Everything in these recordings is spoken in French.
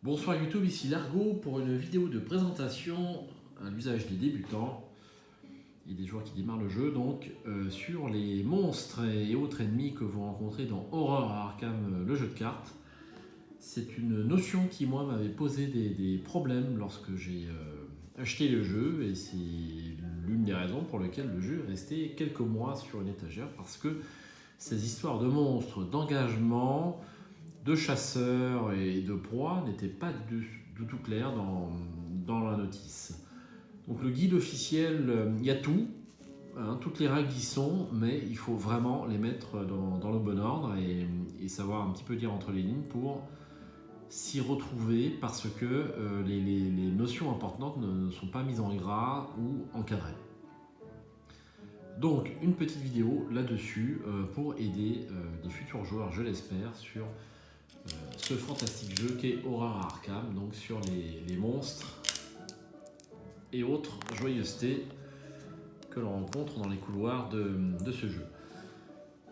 Bonsoir YouTube, ici Largo pour une vidéo de présentation à l'usage des débutants et des joueurs qui démarrent le jeu, donc sur les monstres et autres ennemis que vous rencontrez dans Horror à Arkham, le jeu de cartes. C'est une notion qui moi m'avait posé des problèmes lorsque j'ai acheté le jeu, et c'est l'une des raisons pour lesquelles le jeu est resté quelques mois sur une étagère, parce que ces histoires de monstres, d'engagement, de chasseurs et de proies n'étaient pas du tout claires dans la notice. Donc le guide officiel, il y a tout, hein, toutes les règles y sont, mais il faut vraiment les mettre dans le bon ordre et savoir un petit peu lire entre les lignes pour s'y retrouver, parce que les notions importantes ne sont pas mises en gras ou encadrées. Donc une petite vidéo là-dessus pour aider des futurs joueurs, je l'espère, sur ce fantastique jeu qu'est Horror à Arkham, donc sur les monstres et autres joyeusetés que l'on rencontre dans les couloirs de ce jeu.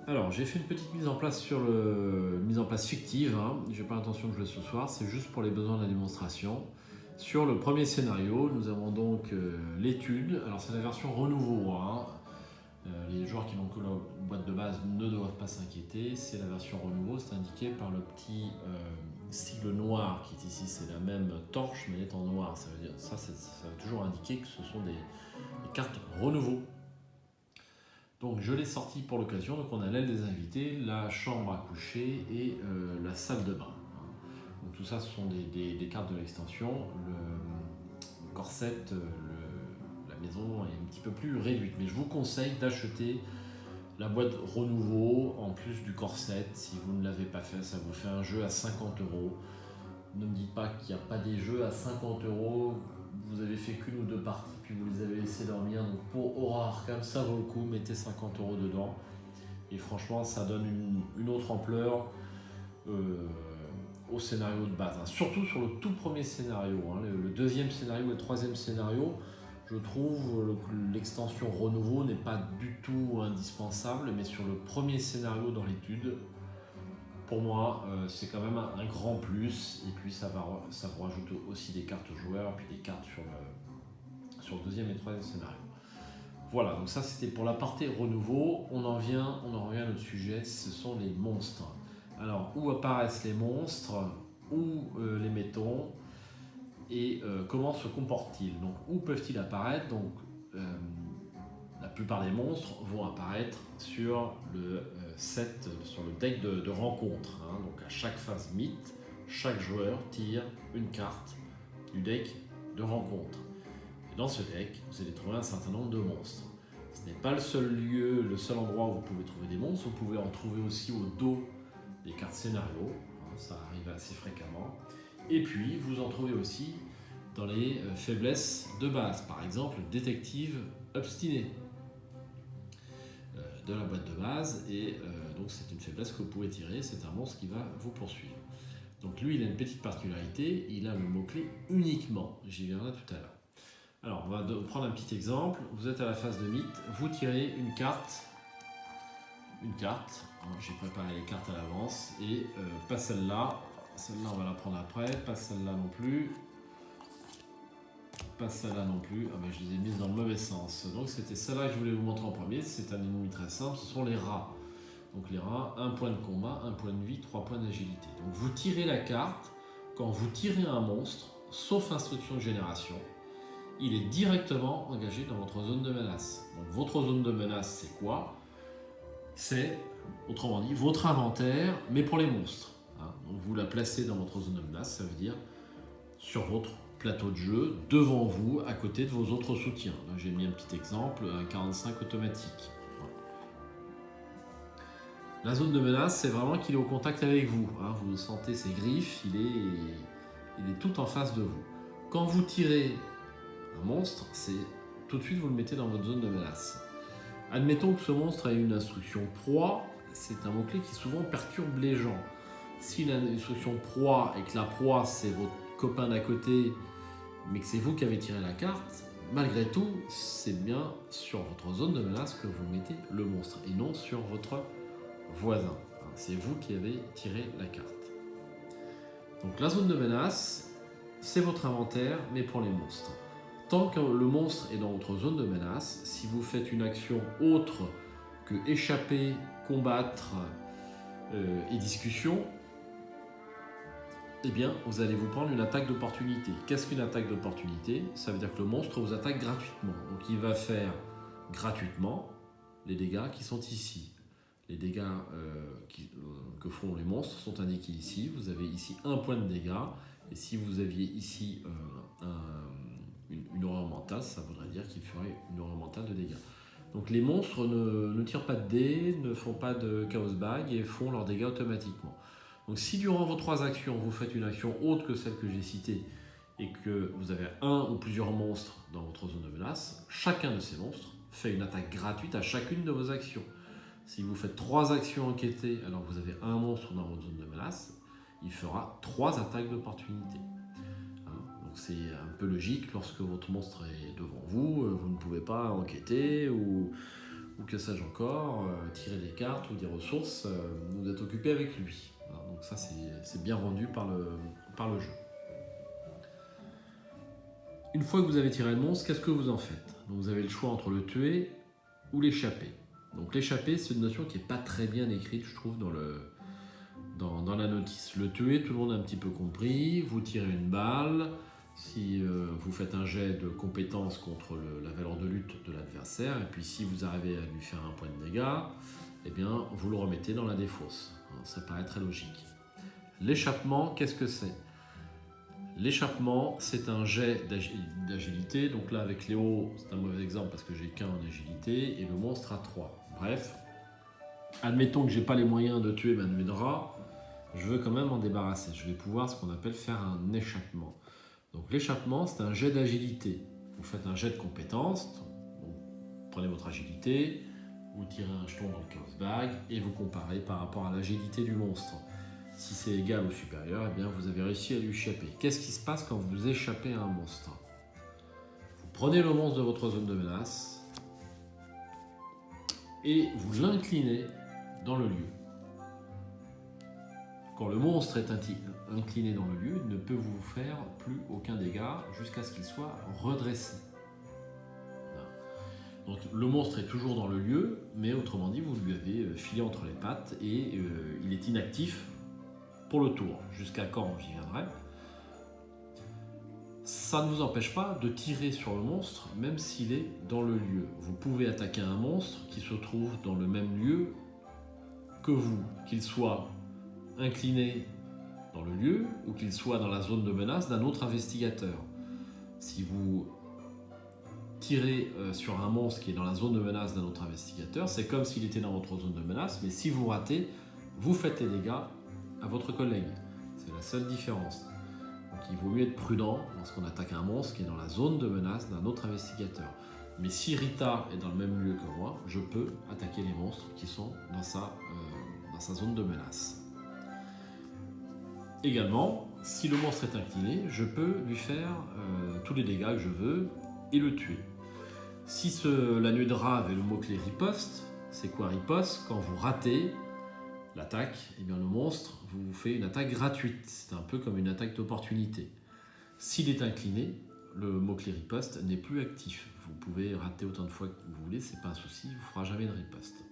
Alors j'ai fait une petite mise en place fictive, hein. Je n'ai pas l'intention de jouer ce soir, c'est juste pour les besoins de la démonstration. Sur le premier scénario, nous avons donc l'étude. Alors c'est la version renouveau, hein. Les joueurs qui n'ont que la boîte de base ne doivent pas s'inquiéter, c'est la version renouveau, c'est indiqué par le petit sigle noir qui est ici, c'est la même torche mais elle est en noir, ça veut dire, ça va toujours indiquer que ce sont des cartes renouveau. Donc je l'ai sorti pour l'occasion, donc on a l'aile des invités, la chambre à coucher et la salle de bain. Donc tout ça ce sont des cartes de l'extension, le corset, la maison est un petit peu plus réduite, mais je vous conseille d'acheter la boîte renouveau en plus du corset. Si vous ne l'avez pas fait, ça vous fait un jeu à 50 €. Ne me dites pas qu'il n'y a pas des jeux à 50 €, vous avez fait qu'une ou deux parties puis vous les avez laissés dormir. Donc pour Horror Arkham, ça vaut le coup, mettez 50 € dedans et franchement ça donne une autre ampleur au scénario de base, hein. Surtout sur le tout premier scénario, hein. Le deuxième scénario et le troisième scénario, je trouve que l'extension renouveau n'est pas du tout indispensable, mais sur le premier scénario dans l'étude, pour moi, c'est quand même un grand plus. Et puis ça vous rajoute aussi des cartes joueurs, puis des cartes sur le deuxième et le troisième scénario. Voilà, donc ça c'était pour la partie renouveau. On en revient à notre sujet, ce sont les monstres. Alors, où apparaissent les monstres, où les mettons, et comment se comportent-ils? Donc où peuvent-ils apparaître? Donc la plupart des monstres vont apparaître sur le set, sur le deck de rencontre, hein. Donc à chaque phase mythe, chaque joueur tire une carte du deck de rencontre. Et dans ce deck, vous allez trouver un certain nombre de monstres. Ce n'est pas le seul endroit où vous pouvez trouver des monstres, vous pouvez en trouver aussi au dos des cartes scénario, hein, ça arrive assez fréquemment. Et puis, vous en trouvez aussi dans les faiblesses de base. Par exemple, détective obstiné de la boîte de base. Et donc, c'est une faiblesse que vous pouvez tirer. C'est un monstre qui va vous poursuivre. Donc, lui, il a une petite particularité. Il a le mot-clé uniquement. J'y viendrai tout à l'heure. Alors, on va prendre un petit exemple. Vous êtes à la phase de mythe. Vous tirez une carte. J'ai préparé les cartes à l'avance. Et pas celle-là. Celle-là, on va la prendre après. Pas celle-là non plus. Pas celle-là non plus. Ah ben, je les ai mises dans le mauvais sens. Donc, c'était celle-là que je voulais vous montrer en premier. C'est un ennemi très simple. Ce sont les rats. Donc, les rats, 1 point de combat, 1 point de vie, 3 points d'agilité. Donc, vous tirez la carte. Quand vous tirez un monstre, sauf instruction de génération, il est directement engagé dans votre zone de menace. Donc, votre zone de menace, c'est quoi? C'est, autrement dit, votre inventaire, mais pour les monstres. Donc vous la placez dans votre zone de menace, ça veut dire sur votre plateau de jeu, devant vous, à côté de vos autres soutiens. Là, j'ai mis un petit exemple, un 45 automatique. Voilà. La zone de menace, c'est vraiment qu'il est au contact avec vous, hein. Vous sentez ses griffes, il est tout en face de vous. Quand vous tirez un monstre, c'est tout de suite vous le mettez dans votre zone de menace. Admettons que ce monstre a une instruction proie, c'est un mot-clé qui souvent perturbe les gens. S'il a une instruction proie et que la proie c'est votre copain d'à côté, mais que c'est vous qui avez tiré la carte, malgré tout, c'est bien sur votre zone de menace que vous mettez le monstre et non sur votre voisin. C'est vous qui avez tiré la carte. Donc la zone de menace, c'est votre inventaire, mais pour les monstres. Tant que le monstre est dans votre zone de menace, si vous faites une action autre que échapper, combattre et discussion, eh bien, vous allez vous prendre une attaque d'opportunité. Qu'est-ce qu'une attaque d'opportunité? Ça veut dire que le monstre vous attaque gratuitement. Donc il va faire gratuitement les dégâts qui sont ici. Les dégâts que font les monstres sont indiqués ici. Vous avez ici 1 point de dégâts. Et si vous aviez ici une horreur mentale, ça voudrait dire qu'il ferait une horreur mentale de dégâts. Donc les monstres ne tirent pas de dés, ne font pas de chaos bag et font leurs dégâts automatiquement. Donc si durant vos 3 actions, vous faites une action autre que celle que j'ai citée et que vous avez un ou plusieurs monstres dans votre zone de menace, chacun de ces monstres fait une attaque gratuite à chacune de vos actions. Si vous faites 3 actions enquêtées alors que vous avez un monstre dans votre zone de menace, il fera 3 attaques d'opportunité. Donc c'est un peu logique, lorsque votre monstre est devant vous, vous ne pouvez pas enquêter ou que sais-je encore, tirer des cartes ou des ressources, vous êtes occupé avec lui. Donc ça c'est bien rendu par le jeu. Une fois que vous avez tiré le monstre, qu'est-ce que vous en faites? Donc vous avez le choix entre le tuer ou l'échapper. Donc l'échapper, c'est une notion qui n'est pas très bien écrite, je trouve, dans la notice. Le tuer, tout le monde a un petit peu compris. Vous tirez une balle. Si vous faites un jet de compétence contre la valeur de lutte de l'adversaire, et puis si vous arrivez à lui faire 1 point de dégâts, eh bien vous le remettez dans la défausse. Ça paraît très logique. L'échappement, qu'est-ce que c'est? L'échappement, c'est un jet d'agilité. Donc là, avec Léo, c'est un mauvais exemple parce que j'ai qu'un en agilité et le monstre a 3. Bref, admettons que je n'ai pas les moyens de tuer ma nuée de rat, je veux quand même m'en débarrasser. Je vais pouvoir ce qu'on appelle faire un échappement. Donc l'échappement, c'est un jet d'agilité. Vous faites un jet de compétence, vous prenez votre agilité, vous tirez un jeton dans le chaos bag et vous comparez par rapport à l'agilité du monstre. Si c'est égal ou supérieur, eh bien vous avez réussi à lui échapper. Qu'est-ce qui se passe quand vous échappez à un monstre? Vous prenez le monstre de votre zone de menace et vous l'inclinez dans le lieu. Quand le monstre est incliné dans le lieu, il ne peut vous faire plus aucun dégât jusqu'à ce qu'il soit redressé. Donc le monstre est toujours dans le lieu, mais autrement dit, vous lui avez filé entre les pattes et il est inactif pour le tour. Jusqu'à quand j'y viendrai. Ça ne vous empêche pas de tirer sur le monstre, même s'il est dans le lieu. Vous pouvez attaquer un monstre qui se trouve dans le même lieu que vous, qu'il soit incliné dans le lieu ou qu'il soit dans la zone de menace d'un autre investigateur. Si vous tirez sur un monstre qui est dans la zone de menace d'un autre investigateur, c'est comme s'il était dans votre zone de menace, mais si vous ratez, vous faites les dégâts à votre collègue. C'est la seule différence. Donc il vaut mieux être prudent lorsqu'on attaque un monstre qui est dans la zone de menace d'un autre investigateur. Mais si Rita est dans le même lieu que moi, je peux attaquer les monstres qui sont dans sa zone de menace. Également, si le monstre est incliné, je peux lui faire tous les dégâts que je veux et le tuer. Si la nuée de rat avait le mot-clé riposte, c'est quoi riposte? Quand vous ratez l'attaque, eh bien le monstre vous fait une attaque gratuite. C'est un peu comme une attaque d'opportunité. S'il est incliné, le mot-clé riposte n'est plus actif. Vous pouvez rater autant de fois que vous voulez, c'est pas un souci, il ne vous fera jamais de riposte.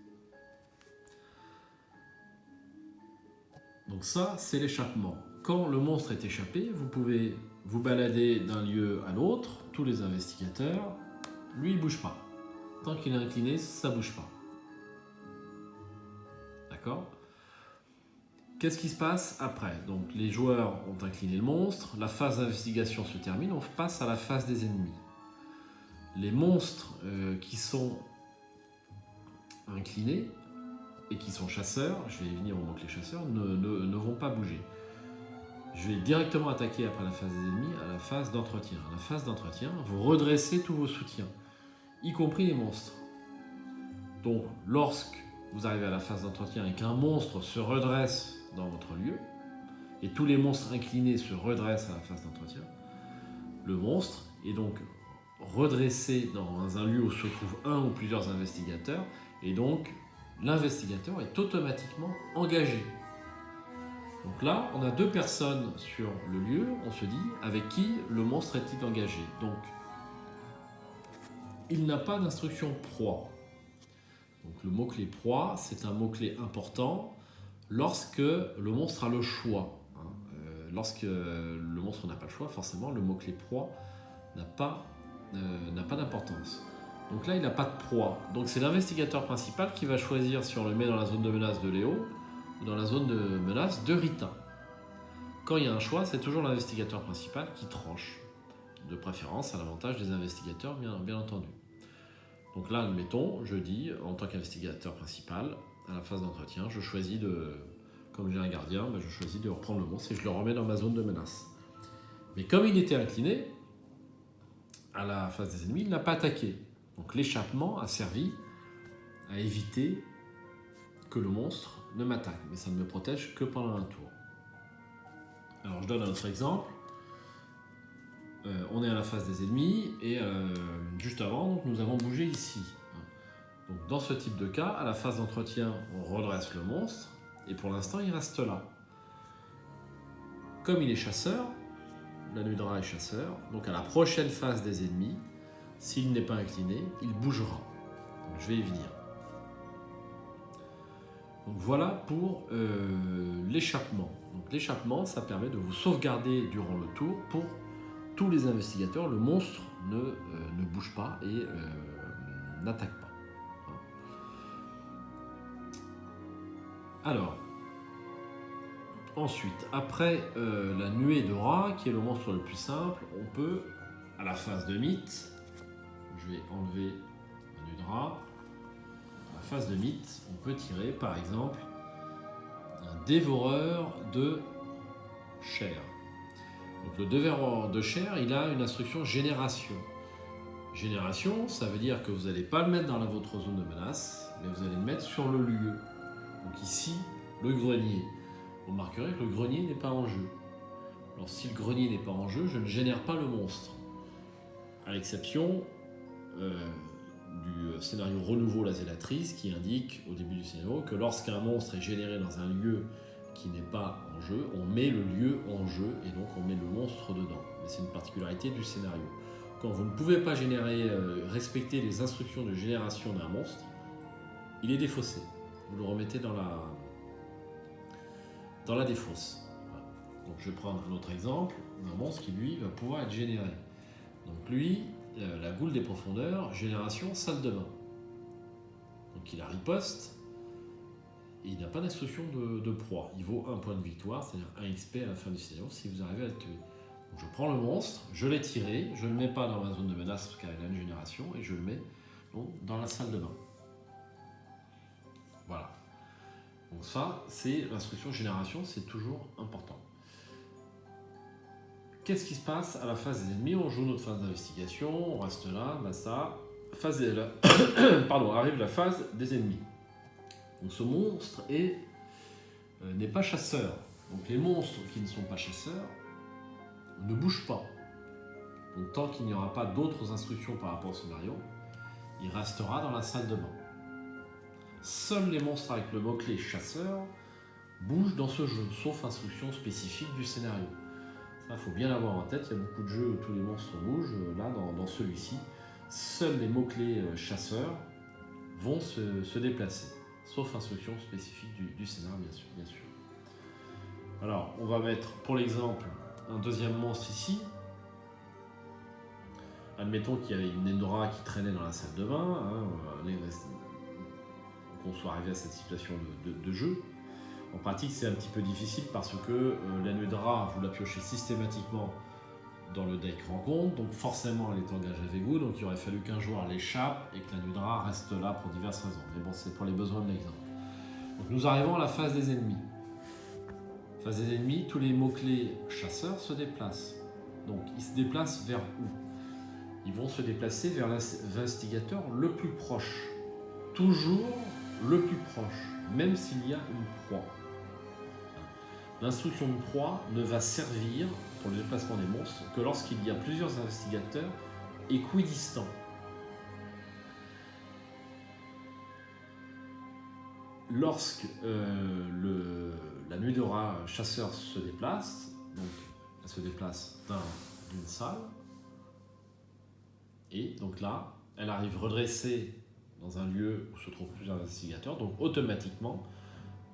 Donc ça, c'est l'échappement. Quand le monstre est échappé, vous pouvez vous balader d'un lieu à l'autre, tous les investigateurs, lui il bouge pas. Tant qu'il est incliné, ça bouge pas. D'accord ? Qu'est-ce qui se passe après? Donc les joueurs ont incliné le monstre, la phase d'investigation se termine, on passe à la phase des ennemis. Les monstres qui sont inclinés et qui sont chasseurs, je vais y venir au mot-clé chasseurs, ne vont pas bouger. Je vais directement attaquer après la phase des ennemis à la phase d'entretien. À la phase d'entretien, vous redressez tous vos soutiens, y compris les monstres. Donc lorsque vous arrivez à la phase d'entretien et qu'un monstre se redresse dans votre lieu, et tous les monstres inclinés se redressent à la phase d'entretien, le monstre est donc redressé dans un lieu où se trouvent un ou plusieurs investigateurs, et donc l'investigateur est automatiquement engagé. Donc là, on a 2 personnes sur le lieu, on se dit, avec qui le monstre est-il engagé. Donc, il n'a pas d'instruction proie. Donc le mot-clé proie, c'est un mot-clé important lorsque le monstre a le choix. Lorsque le monstre n'a pas le choix, forcément, le mot-clé proie n'a pas d'importance. Donc là, il n'a pas de proie. Donc c'est l'investigateur principal qui va choisir si on le met dans la zone de menace de Léo ou dans la zone de menace de Rita. Quand il y a un choix, c'est toujours l'investigateur principal qui tranche, de préférence à l'avantage des investigateurs, bien entendu. Donc là, admettons, je dis, en tant qu'investigateur principal, à la phase d'entretien, je choisis comme j'ai un gardien, je choisis de reprendre le monstre et je le remets dans ma zone de menace. Mais comme il était incliné, à la phase des ennemis, il n'a pas attaqué. Donc l'échappement a servi à éviter que le monstre ne m'attaque, mais ça ne me protège que pendant un tour. Alors je donne un autre exemple. On est à la phase des ennemis et juste avant, donc, nous avons bougé ici. Donc, dans ce type de cas, à la phase d'entretien, on redresse le monstre et pour l'instant, il reste là. Comme il est chasseur, l'Anudra est chasseur, donc à la prochaine phase des ennemis, s'il n'est pas incliné, il bougera. Donc, je vais y venir. Donc voilà pour l'échappement. Donc l'échappement, ça permet de vous sauvegarder durant le tour pour tous les investigateurs. Le monstre ne bouge pas et n'attaque pas. Alors, ensuite, après la nuée de rats, qui est le monstre le plus simple, on peut, à la phase de mythe, je vais enlever la nuée de rat. À la phase de mythe, on peut tirer par exemple un dévoreur de chair. Donc le dévoreur de chair, il a une instruction génération. Génération, ça veut dire que vous n'allez pas le mettre dans votre zone de menace, mais vous allez le mettre sur le lieu. Donc ici, le grenier. Vous remarquerez que le grenier n'est pas en jeu. Alors si le grenier n'est pas en jeu, je ne génère pas le monstre. À l'exception du scénario Renouveau la Zélatrice qui indique au début du scénario que lorsqu'un monstre est généré dans un lieu qui n'est pas en jeu, on met le lieu en jeu et donc on met le monstre dedans. Mais c'est une particularité du scénario. Quand vous ne pouvez pas respecter les instructions de génération d'un monstre, il est défaussé. Vous le remettez dans la défausse. Voilà. Donc je vais prendre un autre exemple d'un monstre qui lui va pouvoir être généré. Donc lui, la goule des profondeurs, génération salle de bain. Donc il a riposte et il n'a pas d'instruction de proie. Il vaut 1 point de victoire, c'est-à-dire 1 XP à la fin du scénario si vous arrivez à le tuer. Donc je prends le monstre, je l'ai tiré, je ne le mets pas dans ma zone de menace parce qu'il a une génération et je le mets donc, dans la salle de bain. Voilà. Donc ça, c'est l'instruction génération, c'est toujours important. Qu'est-ce qui se passe à la phase des ennemis? On joue notre phase d'investigation, on reste là, basta. Arrive la phase des ennemis. Donc ce monstre n'est pas chasseur. Donc les monstres qui ne sont pas chasseurs ne bougent pas. Donc tant qu'il n'y aura pas d'autres instructions par rapport au scénario, il restera dans la salle de bain. Seuls les monstres avec le mot-clé chasseur bougent dans ce jeu, sauf instruction spécifique du scénario. Ça, il faut bien l'avoir en tête. Il y a beaucoup de jeux où tous les monstres bougent. Là, dans celui-ci, seuls les mots-clés chasseurs vont se déplacer, sauf instruction spécifique du scénario, bien sûr. Alors, on va mettre, pour l'exemple, un deuxième monstre ici. Admettons qu'il y avait une Endora qui traînait dans la salle de bain. Qu'on soit arrivé à cette situation de jeu. En pratique, c'est un petit peu difficile parce que la nuée de rat, vous la piochez systématiquement dans le deck rencontre, donc forcément elle est engagée avec vous, donc il aurait fallu qu'un joueur l'échappe et que la nuée de rat reste là pour diverses raisons. Mais bon, c'est pour les besoins de l'exemple. Donc nous arrivons à la phase des ennemis. Phase des ennemis, tous les mots-clés chasseurs se déplacent. Donc ils se déplacent vers où? Ils vont se déplacer vers l'investigateur le plus proche. Toujours le plus proche, même s'il y a une proie. L'instruction de proie ne va servir pour le déplacement des monstres que lorsqu'il y a plusieurs investigateurs équidistants. lorsque la nuit de rat chasseur se déplace, donc elle se déplace d'une salle, et donc là, elle arrive redressée dans un lieu où se trouvent plusieurs investigateurs, donc automatiquement,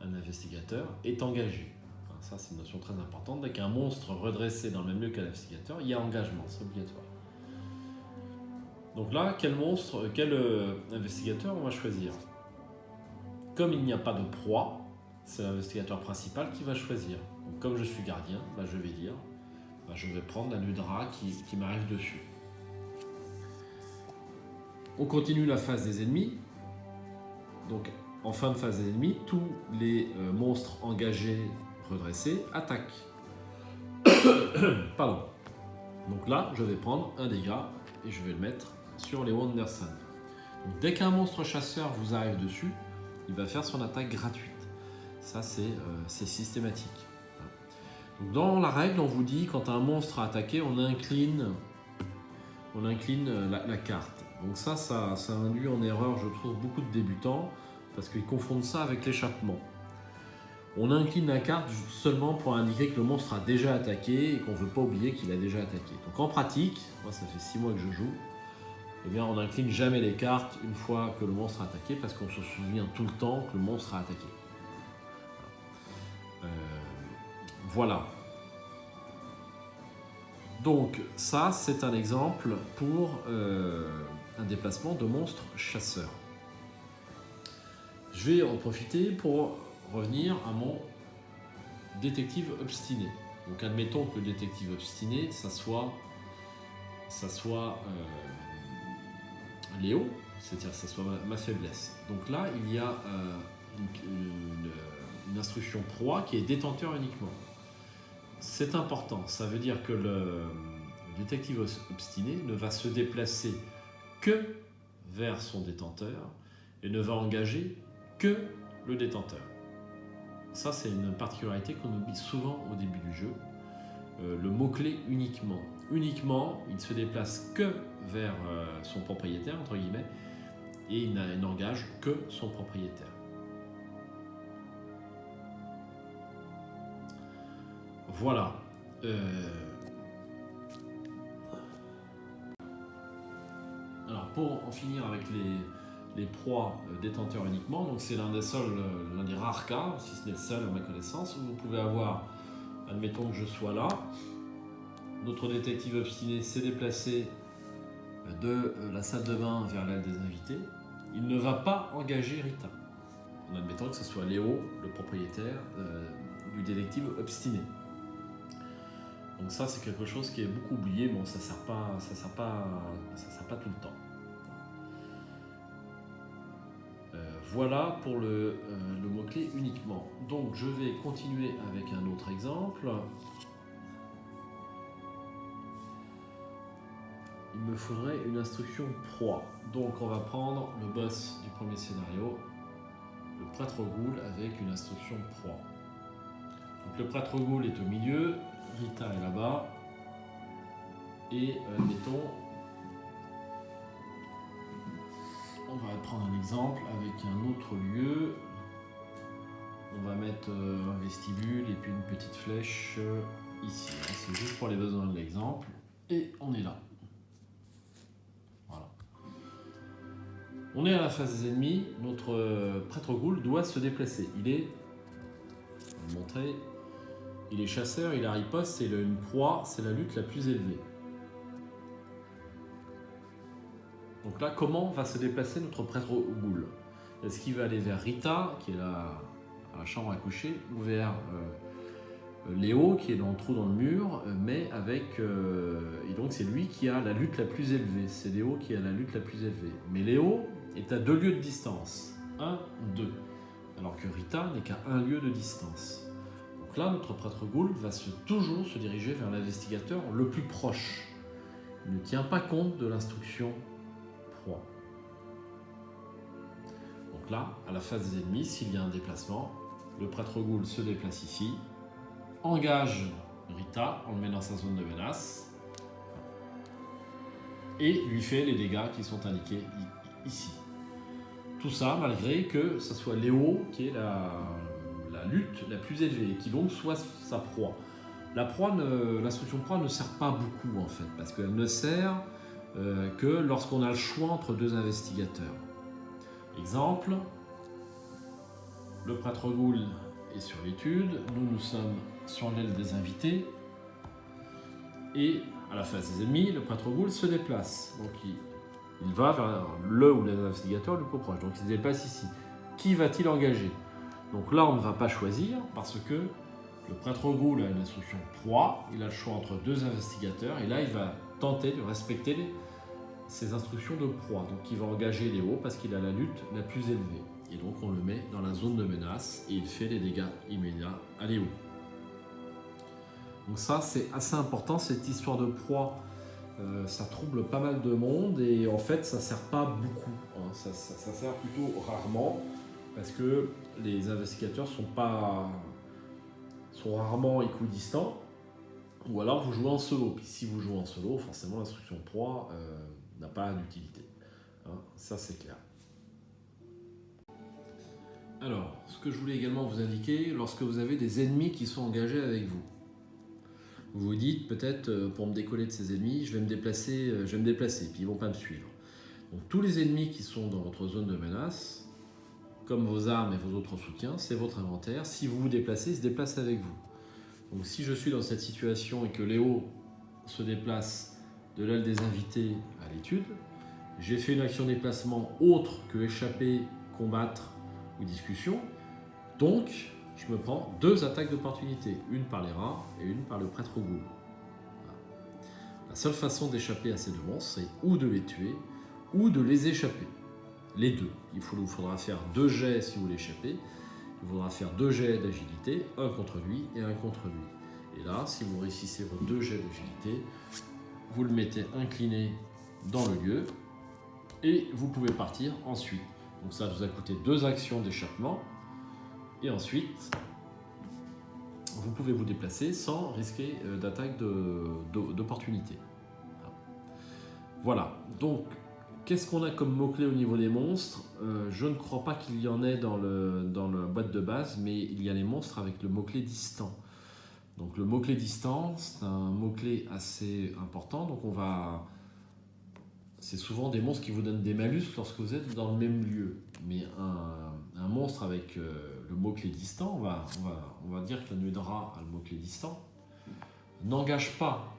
un investigateur est engagé. Enfin, ça, c'est une notion très importante. Dès qu'un monstre redressé dans le même lieu qu'un investigateur, il y a engagement, c'est obligatoire. Donc là, quel investigateur on va choisir? Comme il n'y a pas de proie, c'est l'investigateur principal qui va choisir. Donc, comme je suis gardien, je vais dire, je vais prendre la nuit de rat qui m'arrive dessus. On continue la phase des ennemis. Donc, en fin de phase des ennemis, tous les monstres engagés, redressés, attaquent. Pardon. Donc là, je vais prendre un dégât et je vais le mettre sur les Wanderson. Donc, dès qu'un monstre chasseur vous arrive dessus, il va faire son attaque gratuite. Ça, c'est systématique. Donc, dans la règle, on vous dit, quand un monstre a attaqué, on incline la carte. Donc ça induit en erreur, je trouve, beaucoup de débutants, parce qu'ils confondent ça avec l'échappement. On incline la carte seulement pour indiquer que le monstre a déjà attaqué et qu'on ne veut pas oublier qu'il a déjà attaqué. Donc en pratique, moi ça fait 6 mois que je joue, eh bien on n'incline jamais les cartes une fois que le monstre a attaqué, parce qu'on se souvient tout le temps que le monstre a attaqué. Voilà. Donc ça, c'est un exemple pour un déplacement de monstres chasseurs. Je vais en profiter pour revenir à mon détective obstiné. Donc admettons que le détective obstiné, ça soit Léo, c'est-à-dire que ça soit ma faiblesse. Donc là, il y a une instruction proie qui est détenteur uniquement. C'est important, ça veut dire que le détective obstiné ne va se déplacer que vers son détenteur et ne va engager que le détenteur. Ça, c'est une particularité qu'on oublie souvent au début du jeu. Le mot-clé uniquement. Uniquement, il ne se déplace que vers son propriétaire, entre guillemets, et il n'engage que son propriétaire. Voilà. Alors, pour en finir avec les proies détenteurs uniquement, donc c'est l'un des rares cas, si ce n'est le seul à ma connaissance, où vous pouvez avoir, admettons que je sois là, notre détective obstiné s'est déplacé de la salle de bain vers l'aile des invités, il ne va pas engager Rita, en admettant que ce soit Léo, le propriétaire du détective obstiné. Donc ça, c'est quelque chose qui est beaucoup oublié. Bon, ça sert pas tout le temps. Voilà pour le mot-clé uniquement. Donc je vais continuer avec un autre exemple. Il me faudrait une instruction proie. Donc on va prendre le boss du premier scénario, le prêtre ghoul, avec une instruction proie. Donc le prêtre ghoul est au milieu, Rita est là-bas, et mettons, on va prendre un exemple avec un autre lieu. On va mettre un vestibule et puis une petite flèche ici. C'est juste pour les besoins de l'exemple. Et on est là. Voilà. On est à la phase des ennemis. Notre prêtre ghoul doit se déplacer. Il est, je vais vous montrer, il est chasseur, il a riposte, c'est une proie, c'est la lutte la plus élevée. Donc là, comment va se déplacer notre prêtre ghoul? Est-ce qu'il va aller vers Rita, qui est là à la chambre à coucher, ou vers Léo, qui est dans le trou dans le mur, mais avec... et donc c'est lui qui a la lutte la plus élevée. C'est Léo qui a la lutte la plus élevée. Mais Léo est à 2 lieux de distance. 1, 2. Alors que Rita n'est qu'à 1 lieu de distance. Donc là, notre prêtre ghoul va toujours se diriger vers l'investigateur le plus proche. Il ne tient pas compte de l'instruction proie. Donc là, à la phase des ennemis, s'il y a un déplacement, le prêtre ghoul se déplace ici, engage Rita, on le met dans sa zone de menace, et lui fait les dégâts qui sont indiqués ici. Tout ça malgré que ce soit Léo qui est la lutte la plus élevée et qui donc soit sa proie. L'instruction proie ne sert pas beaucoup en fait, parce qu'elle ne sert que lorsqu'on a le choix entre deux investigateurs. Exemple, le prêtre Goul est sur l'étude, nous sommes sur l'aile des invités, et à la face des ennemis, le prêtre Goul se déplace. Donc il va vers le ou les investigateurs le plus proche, donc il se déplace ici. Qui va-t-il engager? Donc là, on ne va pas choisir, parce que le prêtre Goul a une instruction proie, il a le choix entre deux investigateurs, et là, il va tenter de respecter ses instructions de proie. Donc il va engager Léo parce qu'il a la lutte la plus élevée. Et donc on le met dans la zone de menace et il fait les dégâts immédiats à Léo. Donc ça, c'est assez important, cette histoire de proie. Ça trouble pas mal de monde et en fait ça sert pas beaucoup, hein. Ça sert plutôt rarement parce que les investigateurs sont rarement équidistants, ou alors vous jouez en solo. Puis si vous jouez en solo, forcément l'instruction proie n'a pas d'utilité, hein. Ça c'est clair. Alors, ce que je voulais également vous indiquer, lorsque vous avez des ennemis qui sont engagés avec vous, vous vous dites peut-être pour me décoller de ces ennemis, je vais me déplacer, puis ils ne vont pas me suivre. Donc tous les ennemis qui sont dans votre zone de menace, comme vos armes et vos autres soutiens, c'est votre inventaire. Si vous vous déplacez, ils se déplacent avec vous. Donc si je suis dans cette situation et que Léo se déplace de l'aile des invités à l'étude, j'ai fait une action de déplacement autre que échapper, combattre ou discussion, donc je me prends deux attaques d'opportunité, une par les rats et une par le prêtre Goul. Voilà. La seule façon d'échapper à ces deux monstres, c'est ou de les tuer, ou de les échapper. Les deux. Il vous faudra faire 2 jets si vous voulez échapper. Il faudra faire 2 jets d'agilité, un contre lui et un contre lui. Et là, si vous réussissez vos 2 jets d'agilité, vous le mettez incliné dans le lieu et vous pouvez partir ensuite. Donc ça vous a coûté 2 actions d'échappement. Et ensuite, vous pouvez vous déplacer sans risquer d'attaque d'opportunité. Voilà. Donc, qu'est-ce qu'on a comme mots-clés au niveau des monstres? Je ne crois pas qu'il y en ait dans la boîte de base, mais il y a les monstres avec le mot-clé distant. Donc le mot-clé distant, c'est un mot-clé assez important. Donc c'est souvent des monstres qui vous donnent des malus lorsque vous êtes dans le même lieu. Mais un monstre avec le mot-clé distant, on va dire que la nuée de rat a le mot-clé distant, n'engage pas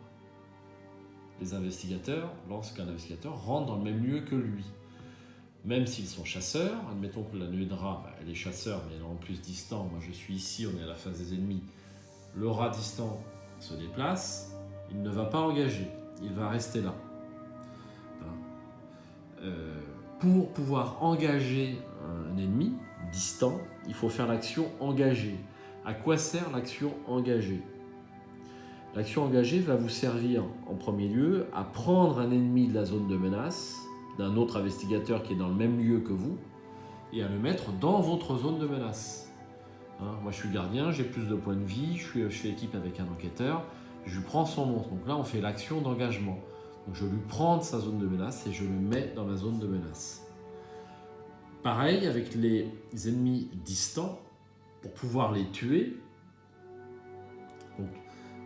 les investigateurs lorsqu'un investigateur rentre dans le même lieu que lui. Même s'ils sont chasseurs, admettons que la nuée de rat, elle est chasseur, mais elle est en plus distant. Moi je suis ici, on est à la face des ennemis. Le rat distant se déplace, il ne va pas engager, il va rester là. Pour pouvoir engager un ennemi distant, il faut faire l'action engagée. À quoi sert l'action engagée? L'action engagée va vous servir en premier lieu à prendre un ennemi de la zone de menace, d'un autre investigateur qui est dans le même lieu que vous, et à le mettre dans votre zone de menace. Moi je suis gardien, j'ai plus de points de vie, je fais équipe avec un enquêteur, je lui prends son monstre. Donc là on fait l'action d'engagement. Donc je lui prends de sa zone de menace et je le mets dans ma zone de menace. Pareil avec les ennemis distants, pour pouvoir les tuer, donc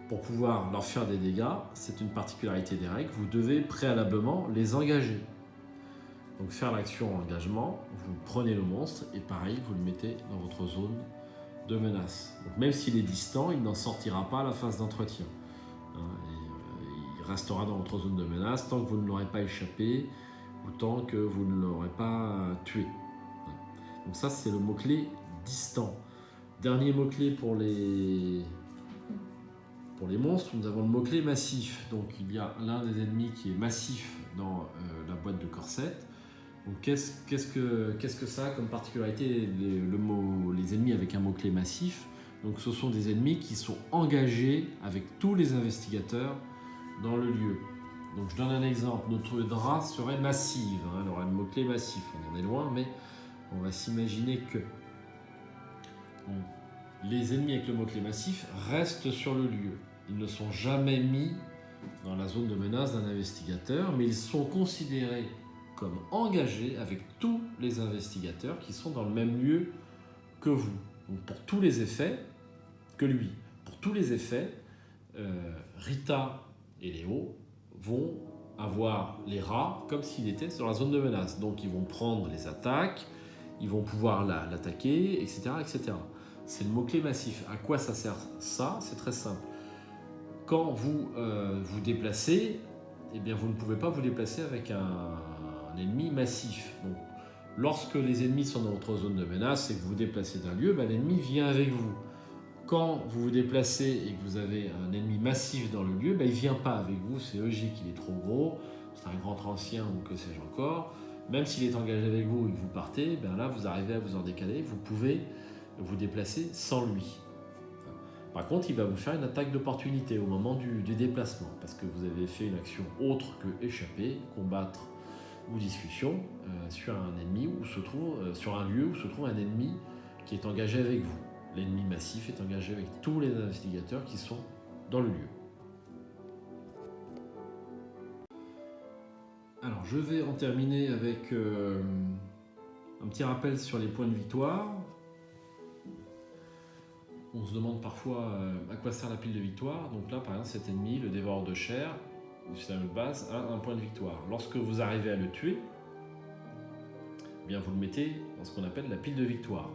pour pouvoir leur faire des dégâts, c'est une particularité des règles, vous devez préalablement les engager. Donc faire l'action engagement, vous prenez le monstre et pareil, vous le mettez dans votre zone de menace. Donc même s'il est distant, il n'en sortira pas à la phase d'entretien. Il restera dans votre zone de menace tant que vous ne l'aurez pas échappé ou tant que vous ne l'aurez pas tué. Donc ça, c'est le mot-clé distant. Dernier mot-clé pour les monstres, nous avons le mot-clé massif. Donc il y a l'un des ennemis qui est massif dans la boîte de Corset. Donc qu'est-ce que ça a comme particularité les ennemis avec un mot-clé massif? Donc ce sont des ennemis qui sont engagés avec tous les investigateurs dans le lieu. Donc je donne un exemple, notre drap serait massive, elle aurait le mot-clé massif, on en est loin, mais on va s'imaginer que les ennemis avec le mot-clé massif restent sur le lieu. Ils ne sont jamais mis dans la zone de menace d'un investigateur, mais ils sont considérés comme engagé avec tous les investigateurs qui sont dans le même lieu que vous. Donc pour tous les effets, que lui. Pour tous les effets, Rita et Léo vont avoir les rats comme s'il était sur la zone de menace. Donc ils vont prendre les attaques, ils vont pouvoir l'attaquer, etc., etc. C'est le mot-clé massif. À quoi ça sert ça? C'est très simple. Quand vous vous déplacez, eh bien, vous ne pouvez pas vous déplacer avec un ennemi massif. Donc, lorsque les ennemis sont dans votre zone de menace et que vous vous déplacez d'un lieu, ben, l'ennemi vient avec vous. Quand vous vous déplacez et que vous avez un ennemi massif dans le lieu, ben, il ne vient pas avec vous, c'est logique, il est trop gros, c'est un grand ancien ou que sais-je encore. Même s'il est engagé avec vous et que vous partez, ben là vous arrivez à vous en décaler, vous pouvez vous déplacer sans lui. Par contre, il va vous faire une attaque d'opportunité au moment du déplacement, parce que vous avez fait une action autre que échapper, combattre ou discussion sur un ennemi où se trouve, sur un lieu où se trouve un ennemi qui est engagé avec vous. L'ennemi massif est engagé avec tous les investigateurs qui sont dans le lieu. Alors, je vais en terminer avec un petit rappel sur les points de victoire. On se demande parfois à quoi sert la pile de victoire. Donc là, par exemple, cet ennemi, le dévoreur de chair, c'est la base, a un point de victoire. Lorsque vous arrivez à le tuer, eh bien vous le mettez dans ce qu'on appelle la pile de victoire.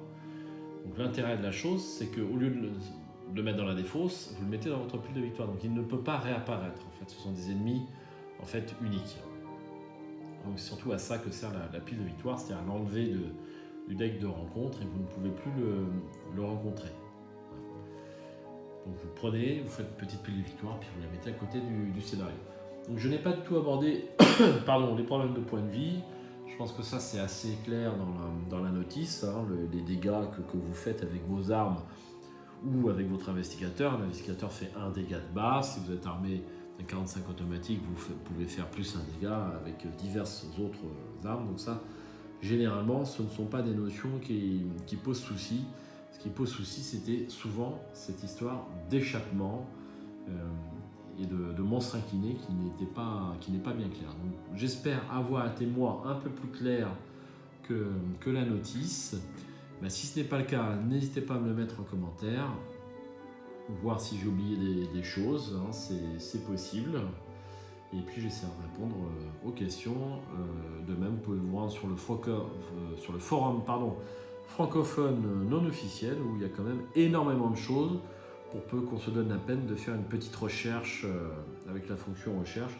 Donc l'intérêt de la chose, c'est qu'au lieu de le mettre dans la défausse, vous le mettez dans votre pile de victoire. Donc il ne peut pas réapparaître. En fait, ce sont des ennemis en fait uniques. Donc c'est surtout à ça que sert la pile de victoire, c'est-à-dire à l'enlever du deck de rencontre et vous ne pouvez plus le rencontrer. Donc vous prenez, vous faites une petite pile de victoire, puis vous la mettez à côté du scénario. Donc je n'ai pas du tout abordé les problèmes de points de vie. Je pense que ça c'est assez clair dans la notice, hein, les dégâts que vous faites avec vos armes ou avec votre investigateur. Un investigateur fait un dégât de base. Si vous êtes armé d'un 45 automatique, vous pouvez faire plus un dégât avec diverses autres armes. Donc ça, généralement, ce ne sont pas des notions qui posent souci. Ce qui pose souci, c'était souvent cette histoire d'échappement et de monstre incliné qui n'est pas bien clair. Donc, j'espère avoir été moi un peu plus clair que la notice. Ben, si ce n'est pas le cas, n'hésitez pas à me le mettre en commentaire, voir si j'ai oublié des choses, hein, c'est possible. Et puis j'essaierai de répondre aux questions. De même, vous pouvez vous rendre sur le forum francophone non officiel, où il y a quand même énormément de choses pour peu qu'on se donne la peine de faire une petite recherche avec la fonction recherche.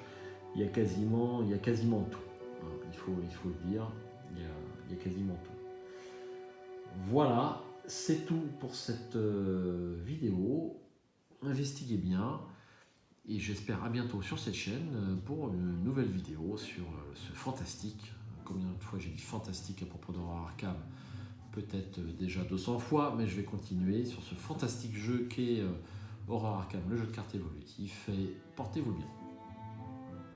Il y a quasiment tout. Il faut le dire, il y a quasiment tout. Voilà, c'est tout pour cette vidéo. Investiguez bien et j'espère à bientôt sur cette chaîne pour une nouvelle vidéo sur ce fantastique. Combien de fois j'ai dit fantastique à propos d'Horror Arkham? Peut-être déjà 200 fois, mais je vais continuer sur ce fantastique jeu qu'est Horror Arkham, le jeu de cartes évolutif, et portez-vous bien.